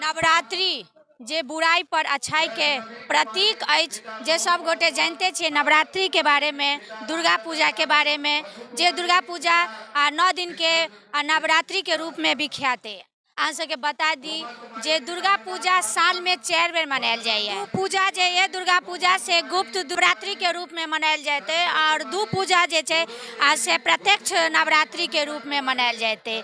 नवरात्रि जे बुराई पर अच्छाई के प्रतीक अछि, जे सब गोटे जानते छियै नवरात्रि के बारे में, दुर्गा पूजा के बारे में, जे दुर्गा पूजा 9 दिन के नवरात्रि के रूप में विख्यात है। अहाँ सबके बता दी जे दुर्गा पूजा साल में 4 बेर मनायल जाइए। पूजा जे है दुर्गा पूजा से गुप्त नवरात्रि के रूप में मनायल जाते और दू पूजा जे छै से प्रत्यक्ष नवरात्रि के रूप में मनायल जाते।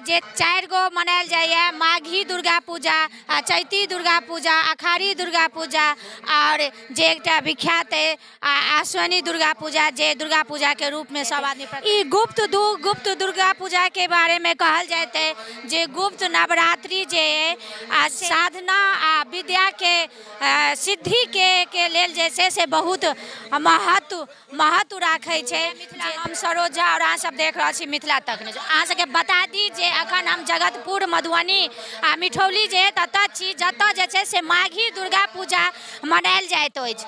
जे 4 गो मनायल जाइए, माघी दुर्गा पूजा, चैती दुर्गा पूजा, अखाड़ी दुर्गा पूजा और जे एकटा विख्यात है आश्विनी दुर्गा पूजा, जे दुर्गा पूजा के रूप में सब आदमी गुप्त दुर्गा पूजा के बारे में कहल जाते जे गुप्त नवरात्रि जे साधना आ विद्या के सिद्धि के लेल जे छै से बहुत महत्व राखै छै। हम सरोजा और अहाँ सब देख रहल छी मिथिला तक ने। अहाँ सबके बता दी जे अखन हम जगतपुर, मधुबनी आ मिठौली जे ततऽ छी, जतऽ जे छै से माघी दुर्गा पूजा मनायल जाइत अछि।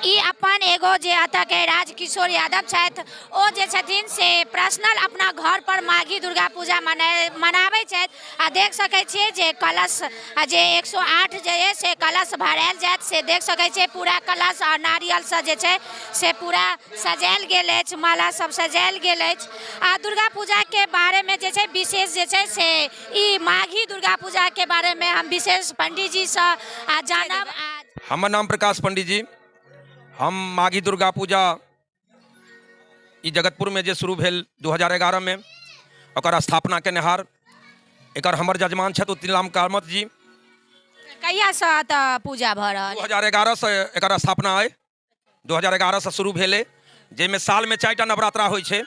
ई अपन एगो जे एतऽ के राजकिशोर यादव छथि, ओ जे छथिन से पर्सनल अपना घर पर माघी दुर्गा पूजा मनाबै छथि। आ देख सकै छियै जे कलश जे 108 जे है से कलश भरायल जायत, से देख सकै छियै पूरा कलश और नारियल से जे छै से पूरा सजायल गेल अछि, माला सब सजायल गेल अछि। आ दुर्गा पूजा के बारे में जे छै विशेष जे छै से ई माघी दुर्गा पूजा के बारे में हम विशेष पंडित जी से जानब। हमर नाम प्रकाश पंडित जी। हम माघी दुर्गा पूजा ई जगतपुर में जे शुरू भेल 2011 में, ओकर स्थापना के निहार एकर हमर जजमान छथि उत्तम कामत जी। कहिया से पूजा भ रहल? 2011 से एकर स्थापना है। 2011 से शुरू भेले, जैमे साल में 4टा नवरात्रा होइ छै,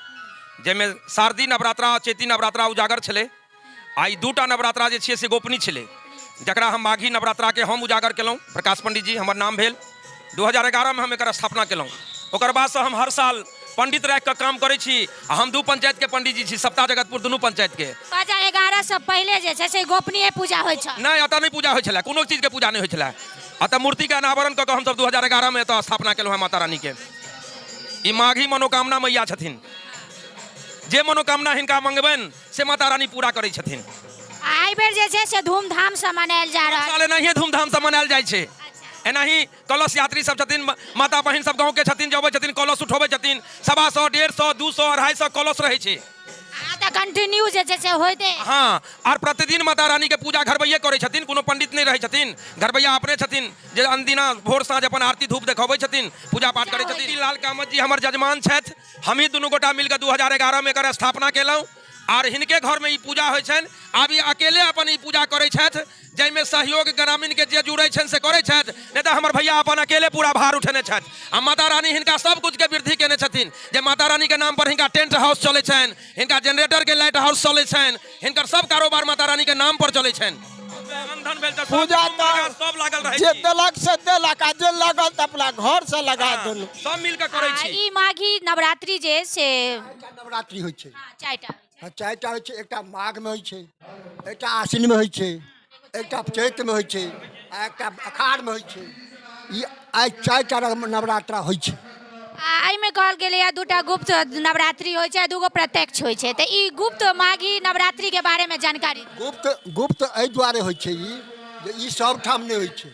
जैमे शारदीय नवरात्रा, चैती नवरात्रा उजागर छलै। आ ई 2टा नवरात्रा जे छियै से गोपनीय छलै, जकरा हम माघी नवरात्रा के हम उजागर केलहुँ। प्रकाश पंडित जी हमर नाम भेल। 2011 में हम एकर स्थापना केलहुँ। ओकर बाद से हम हर साल पंडित राखि कऽ काम करै छी। हम 2 पंचायत के पंडित जी छी, सप्ताह जगतपुर दुनू पंचायत के। 2011 से पहले जे छै से गोपनीय पूजा होइ छै? नहीं, अतः नहीं पूजा होइ छलै, कोनो चीज के पूजा नहीं होइ छलै। अतः मूर्ति के अनावरण कऽ के हम सब 2011 में एतऽ स्थापना केलहुँ माता रानी के। ई माघी मनोकामना मैया छथिन, जे मनोकामना हिनका मंगबनि से माता रानी पूरा करै छथिन। एहि बेर जे छै से धूमधाम से मनायल जा रहल साल एनाहिए धूमधाम से मनायल जाइ छै। एनाही कलश यात्री सब छथिन, माता बहिन सब गाँव के छथिन, जबै छथिन कलश उठबै छथिन। 125, 150, 200, 250 कलश रहै छै। कंटिन्यू जे छै से होइते। हाँ, और प्रतिदिन माता रानी के पूजा घरबैये करै छथिन, कोनो पंडित नहीं रहै छथिन। घरबैया अपने छथिन जे अनदिना भोर साँझ अपन आरती धूप देखबै छथिन, पूजा पाठ करै छथिन। लाल कामत जी हमर जजमान छथि। हमही दुनू गोटा मिलकर 2011 में एकर स्थापना केलहुँ और हिनके घर में ई पूजा होइ छनि। आब ई अकेले अपन ई पूजा करै छथि, जाहिमे सहयोग ग्रामीण के जे जुड़ै छनि से करै छथि, नहीं तो हमर भैया अपन अकेले पूरा भार उठेने छथि। आ माता रानी हिनका सब कुछ के वृद्धि केने छथिन। जे माता रानी के नाम पर हिनका टेंट हाउस चलै छनि, हिनका जनरेटर के लाइट हाउस चलै छनि, हिनकर सब कारोबार माता रानी के नाम पर चलै छनि। पूजा सब लागल रहै जे देलक से देलक, आ जे लागल त अपना घर से लगा देलक, सब मिल के करै छी। ई माघी नवरात्रि जे से नवरात्रि होइ छै। 4टा 4टा होइ छै। एकटा माघ में होइ छै, एकटा आश्विन में होइ छै, एकटा चैत में होइ छै, आ एकटा अखाढ़ में होइ छै। ई आइ 4टा नवरात्रा होइ छै। एहिमे कहल गेलै 2टा गुप्त नवरात्रि होइ छै, 2 गो प्रत्यक्ष होइ छै। तऽ ई गुप्त माघी नवरात्रि के बारे में जानकारी? गुप्त एहि दुआरे होइ छै जे ई सब ठाम नहीं होइ छै,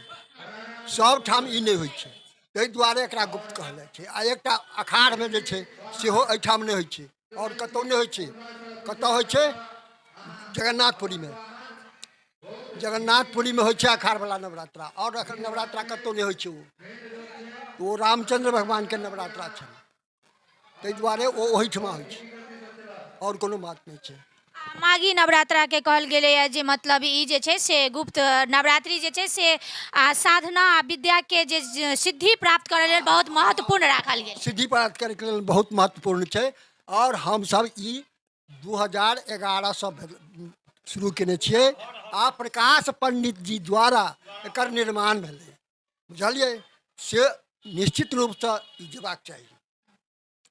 सब ठाम ई नहीं होइ छै, ताहि दुआरे एकरा गुप्त कहल जाइ छै। आ एकटा अखाढ़ में जे छै सेहो एहिठाम नहीं होइ छै, और कतौ नहीं होइ छै। कतऽ होइ छै? जगन्नाथपुरी में। जगन्नाथपुरी में होइ छै अखाढ़ वाला नवरात्रा, और नवरात्रा कतौ नहीं होइ छै। वो रामचंद्र भगवान के नवरात्रा छै, ताहि दुआरे ओ ओहिठमा होइ छै, और कोनो बात नहीं छै। माघी नवरात्रा के कहल गेलै जे मतलब ई जे छै से गुप्त नवरात्रि जे छै से साधना विद्या के जे सिद्धि प्राप्त करे लेल बहुत महत्वपूर्ण राखल गेल। सिद्धि प्राप्त करे के लेल बहुत महत्वपूर्ण छै। और हम सब ई 2011 से शुरू केने छियै। आ प्रकाश पंडित जी द्वारा एकर निर्माण भेलै, बुझलियै? से निश्चित रूप से ई जेबाक चाही।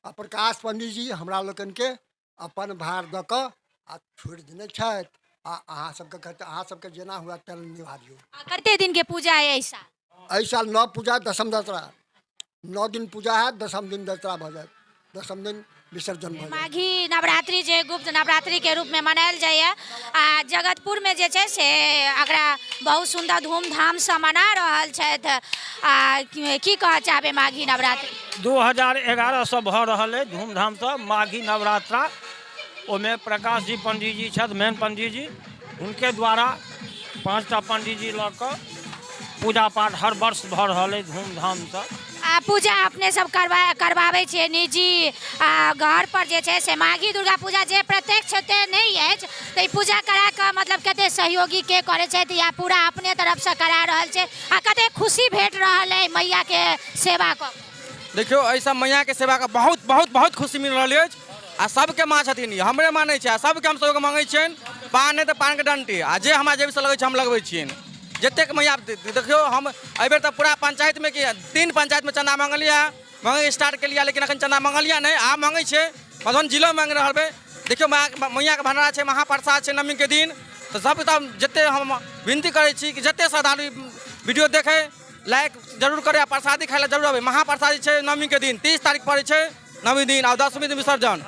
आ प्रकाश पंडित जी हमरा लोकन के अपन भार दऽ कऽ आ छोड़ि देने छथि। आ अहाँ सबके कहते, अहाँ सबके जेना हुआ तेना निभाबियौ। कते दिन के पूजा है ऐसा? एहि साल 9 पूजा, 10म दसरा। 9 दिन पूजा है, 10म दिन दसरा भऽ जायत। 10म दिन विसर्जन भऽ जाइए। माघी नवरात्रि जे गुप्त नवरात्रि के रूप में मनायल जाइए आ जगतपुर में जे छै से एकरा बहुत सुंदर धूमधाम से मना रहल छथि आ की कहऽ चाहबै माघी नवरात्रि 2011 से भऽ रहल है धूमधाम से माघी नवरात्रा। ओमे प्रकाश जी पंडित जी छथि मेन पंडित जी, उनके द्वारा 5टा पंडित जी लऽ कऽ पूजा पाठ हर वर्ष भऽ रहल है धूमधाम से। आ पूजा अपने सब करवाबै छियै निजी आ घर पर जे छै से माघी दुर्गा पूजा जे प्रत्यक्ष ओते नहीं अछि तऽ ई पूजा करा कऽ मतलब कते सहयोगी के करै छथि या पूरा अपने तरफ से करा रहल छै आ कते खुशी भेट रहल है मैया के सेवा कऽ? देखियो एहि सब मैया के सेवा का बहुत बहुत बहुत खुशी मिल रही है आ सबके माँ छथिन हमरे मानै छै आ सबके हम सबके मांगै छियनि पान नहि तऽ पान के डंटी आ जे हमरा जेबी से लगै छै हम लगबै छियनि जतेक मैया। देखियो हम एहिबेर तऽ पूरा पंचायत में 3 पंचायत में चंदा मांगलिया मांगे स्टार्ट के लिया लेकिन अखन चंदा मांगलिया नहीं आ मांगे छे मधुबनी जिलो मांग रहल बे। देखियो मैया के भंडारा छै महाप्रसाद छै नवमी के दिन तो सब जते हम विनती करै छी कि जते श्रद्धालु वीडियो देखे लाइक जरूर करे आ प्रसादी खाय ला जरूर आवे। महाप्रसादी छै नवमी के दिन 30 तारीख पड़े छै नवमी दिन और 10वीं दिन विसर्जन।